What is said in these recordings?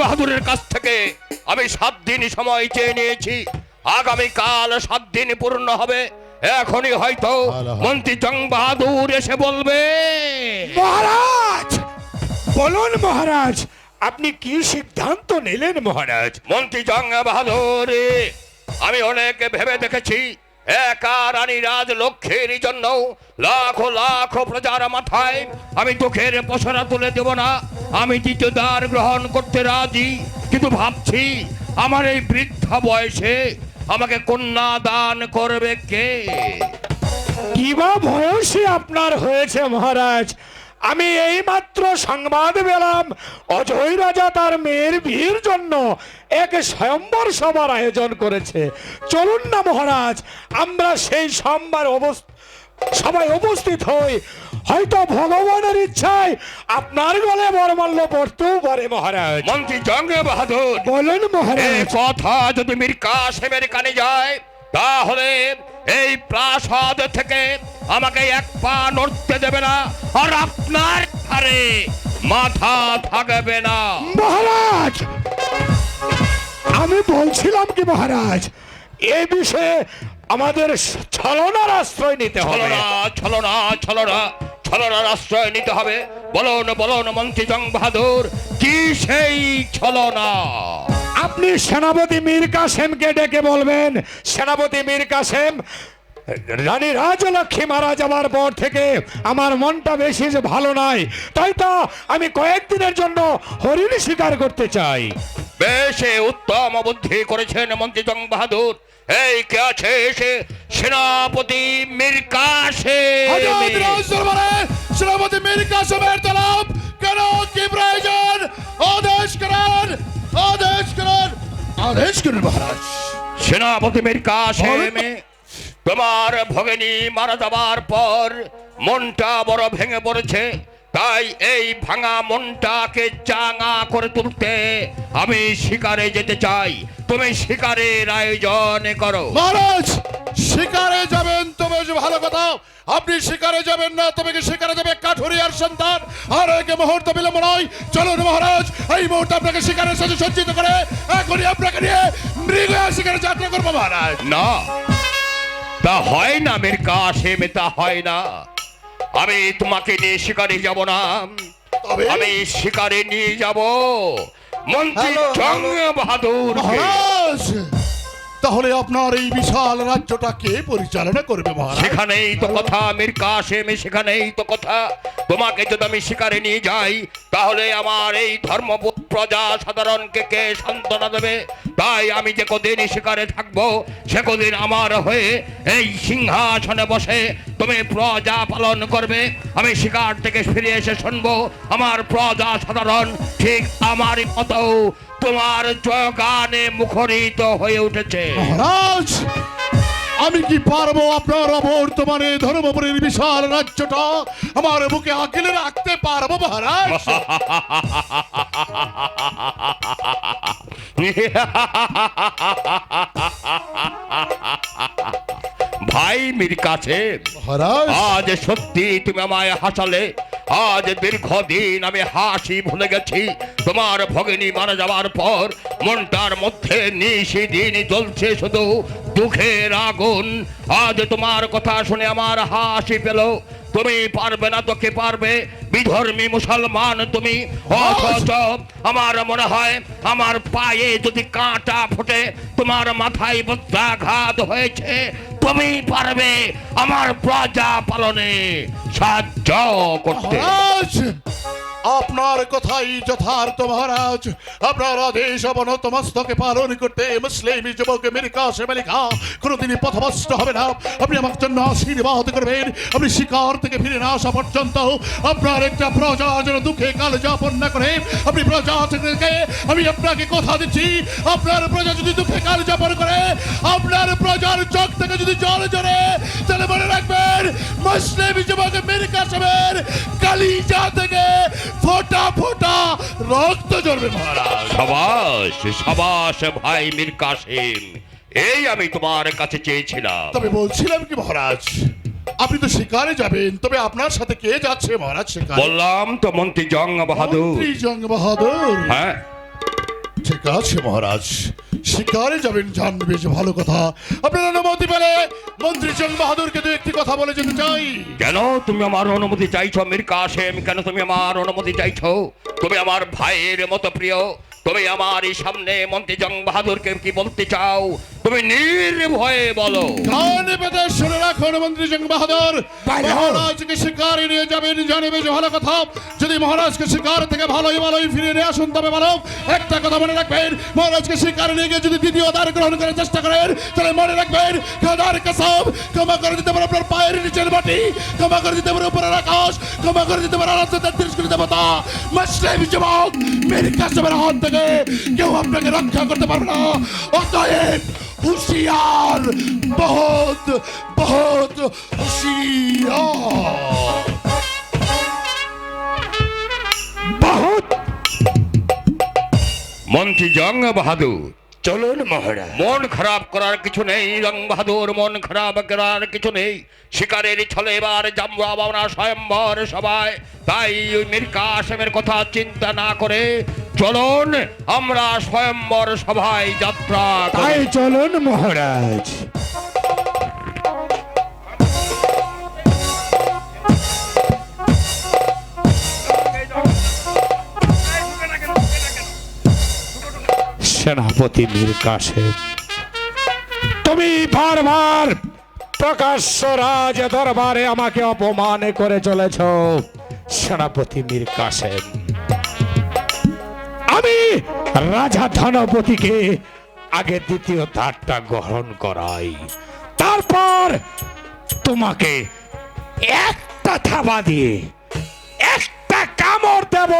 বাহাদুরের কাছ থেকে আমি 7 দিন সময় চেয়ে নিয়েছি। আগামীকাল 7 দিন পূর্ণ হবে। এখনই হয়তো মন্ত্রী জং বাহাদুর এসে বলবে। মহারাজ বলুন মহারাজ, আপনি কি সিদ্ধান্ত নিলেন মহারাজ? মন্ত্রী জং বাহাদুর, আমি অনেক ভেবে দেখেছি, একা রানী রাজ লক্ষ্মীর জন্য লাখো লাখো প্রজার মাথায় আমি দুঃখের পসরা তুলে দেব না। আমি দ্বিতীয়বার গ্রহণ করতে রাজি, কিন্তু ভাবছি আমার এই বৃদ্ধা বয়সে আমাকে কন্যা দান করবে কে? কি বা বয়সে আপনার হয়েছে মহারাজ? আমি এইমাত্র সংবাদ পেলাম অজয় রাজা তার মেয়ের বিয়ের জন্য এক স্বয়ম্বর সভার আয়োজন করেছে। চলুন না মহারাজ, আমরা সেই সবাই উপস্থিত হই। হয়তো ভগবানের ইচ্ছায় আপনার গলে বরমাল্য পড়তেও পারে মহারাজ। মন্ত্রী জং বাহাদুর, বলুন এই মহারাজ। কথা যদি মীর কাসেমের কানে যায়, তাহলে এই প্রাসাদ থেকে আমাকে এক পা নড়তে দেবে না, আর আপনার ঘাড়ে মাথা থাকবে না। মহারাজ আমি বলছিলাম কি মহারাজ, এ বিষয়ে আমাদের ছলনার আশ্রয় নিতে হবে। ছলনার আশ্রয় নিতে হবে। বলুন মন্ত্রী জং বাহাদুর, কি সেই ছলনা? আপনি সেনাপতি মীর কাসেমকে ডেকে বলবেন, সেনাপতি মীর কাসেম, রানী রাজলক্ষ্মী মারা যাবার পর থেকে আমার মনটা বেশি যে ভালো নাই, তাই তো আমি কয়েকদিনের জন্য হরিণ শিকার করতে চাই। বেশ উত্তম বুদ্ধি করেছেন মন্ত্রী জং বাহাদুর। এই কে আছে এসে? সেনাপতি মীর কাসেম। সেনাপতি মীর কাসেমের তলব। কেন, কি প্রয়োজন? আদেশ করেন, আদেশ করেন, আদেশ করেন মহারাজ। সেনাপতি মীর কাসেম, তোমার ভগিনী মারা যাবার পর মনটা বড় ভেঙে পড়েছে। তাই এই ভাঙা মনটাকে চাঙা করে তুলতে আমি শিকারে যেতে চাই। তুমি শিকারের আয়োজন করো। মহারাজ শিকারে যাবেন তো বেশ ভালো কথা। আপনি শিকারে যাবেন না, তবে কি শিকারে যাবে কাঠুরিয়ার সন্তান। আর একে মুহূর্ত বিলম্ব নয়, চলুন মহারাজ, এই মুহূর্তে আপনাকে শিকারের সাথে সজ্জিত করে এখনই আপনাকে নিয়ে মৃগ শিকারে যাত্রা করবো মহারাজ। না, তা হয় না মীর কাসেম, তা হয় না। আমি তোমাকে নিয়ে শিকারে যাব না, আমি শিকারে নিয়ে যাব মন্ত্রী জং বাহাদুর। মহারাজ তাহলে আপনার এই বিশাল রাজ্যটা কে পরিচালনা করবে মহারাজ? সেখানেই তো কথা মীর কাসেম, সেখানেই তো কথা। তোমাকে যদি আমি শিকারে নিয়ে যাই, তাহলে আমার এই ধর্ম প্রজা সাধারণকে কে সান্ত্বনা দেবে? তাই আমি যে কদিন শিকারে থাকবো, সে কদিন আমার হয়ে এই সিংহাসনে বসে তুমি প্রজা পালন করবে। আমি শিকার থেকে ফিরে এসে শুনবো আমার প্রজা সাধারণ ঠিক আমারই মতো তোমার জয়গানে মুখরিত হয়ে উঠেছে। মহারাজ আমি কি পারবো আপনার বর্তমানে ধর্মপুরের বিশাল রাজ্যটা আমার বুকে আগলে রাখতে পারবো মহারাজ? ভাই মীর কাসেম, মহারাজ আজ সত্যি তুমি আমায় হাসালে। আজ দীর্ঘদিন আমি হাসি ভুলে গেছি। তোমার ভগিনী মারা যাওয়ার পর মনটার মধ্যে নিশিদিন জ্বলছে শুধু দুঃখের আগুন। আজ তোমার কথা শুনে আমার হাসি পেল। তুমি পারবে না তো কে পারবে? বিধর্মী মুসলমান তুমি, অথচ আমার মনে হয় আমার পায়ে যদি কাঁটা ফোটে, তোমার মাথায় বজ্রাঘাত হয়েছে, তুমি পারবে আমার প্রজা পালনে সাহায্য করতে। মহারাজ আপনার কথাই যথার্থ মহারাজ। আপনার আদেশ অবনতমস্তকে পালন করতে মুসলিম যুবক মীর কাসেম আলী খাঁ কোনোদিনই পথভ্রষ্ট হবে না। আপনি আমার জন্য আশীর্বাদ করবেন। আপনি শিকার থেকে ফিরে না আসা পর্যন্ত আপনার একটা প্রজা যেন দুঃখে কাল যাপন না করে। আপনি প্রজা থেকে আমি আপনাকে কথা দিচ্ছি, আপনার প্রজা যদি দুঃখে কাল যাপন করে, আপনার প্রজার চোখ থেকে যদি জল ঝরে, তাহলে মনে রাখবেন মুসলিম যুবক মীর কাসেমের কালিজা থেকে ফোটা ফোটা রক্ত ঝরবে মহারাজ। সাবাস সাবাস ভাই মীর কাসেম, এই আমি তোমার কাছে চেয়েছিলাম। তবে বলছিলাম কি মহারাজ, আপনি তো শিকারে যাবেন, তবে আপনার সাথে কে যাচ্ছে মহারাজ শিকারে? বললাম তো মন্ত্রী জং বাহাদুর। মন্ত্রী জং বাহাদুর? হ্যাঁ, ঠিক আছে মহারাজ, শিকারে যাবেন, যান, বেশ ভালো কথা। আপনার অনুমতি পেলে মন্ত্রী জং বাহাদুরকে দু একটি কথা বলে যেতে চাই। কেন তুমি আমার অনুমতি চাইছো মীর কাসেম? কেন তুমি আমার অনুমতি চাইছো? তুমি আমার ভাইয়ের মতো প্রিয়, তুমি আমার এই সামনে মন্ত্রী জং বাহাদুরকে কি বলতে চাও? তুমি নির্ভয়ে বলো। কান পেতে শুনে রাখুন মন্ত্রী জং বাহাদুর, মহারাজকে শিকারে নিয়ে যাবেন, জানিবে যে ভালো কথা। যদি মহারাজকে শিকার থেকে ভালোই ভালোই ফিরিয়ে নিয়ে আসুন, তবে ভালো। একটা কথা মনে রাখবেন, মহারাজকে শিকারে নিয়ে গিয়ে যদি দ্বিতীয় দ্বার গ্রহণ করার চেষ্টা করেন, তাহলে মনে রাখবেন খোদার কসম, ক্ষমা করে দিতে পারে আপনার পায়ের নিচের মাটি, ক্ষমা করে দিতে পারে উপরের আকাশ, ক্ষমা করে দিতে পারে আলাদা 33 কোটি দেবতা। মুসলিম যুবক, মীর কাসেমের হাত থেকে কেউ আপনাকে রক্ষা করতে পারবে না। অতএব হুঁশিয়ার, বহুত বহুত হুঁশিয়ার। বহুত মন্ত্রী জং বাহাদুর, চলুন মহারাজ। মন খারাপ করার কিছু নেই জং বাহাদুর, মন খারাপ করার কিছু নেই। শিকারের ছলে এবার জামরা বাবনা স্বয়ম্বর সবাই, তাই ওই মীর কাসেমের কথা চিন্তা না করে চলুন আমরা স্বয়ম্বর সভায় যাত্রা করি। তাই চলুন মহারাজ। সেনাপতি মীর কাসেম, তুমি বারবার প্রকাশ্য রাজ দরবারে আমাকে অপমান করে চলেছ। সেনাপতি মীর কাসেম, আমি রাজা ধনপতিকে আগে দ্বিতীয় ধারটা গ্রহণ করাই, তারপর তোমাকে একটা থাবা দিয়ে একটা কামড় দেব,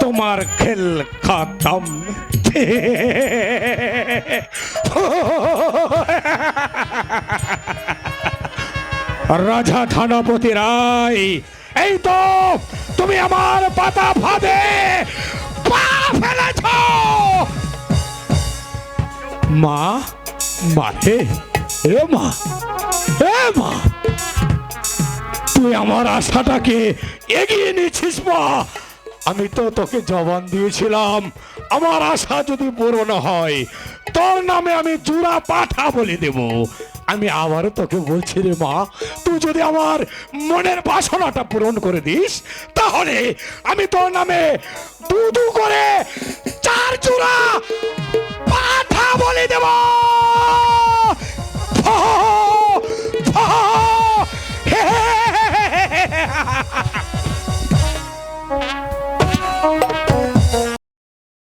তোমার খেল খতম। রাজা ধনপতি রায়, এই তো তুমি আমার পাতা ফাঁদে পা ফেলেছ। মা, মারে, এ মা, এ মা, তুই আমার আশাটাকে এগিয়ে নিয়েছিস মা। আমি তো তোকে জবান দিয়েছিলাম, আমার আশা যদি পূরণ হয় তোর নামে আমি জোড়া পাঠা বলে দেব। আমি আবারও তোকে বলছি রে মা, তুই যদি আমার মনের বাসনাটা পূরণ করে দিস, তাহলে আমি তোর নামে দু করে 4 জোড়া পাঠা বলে দেব।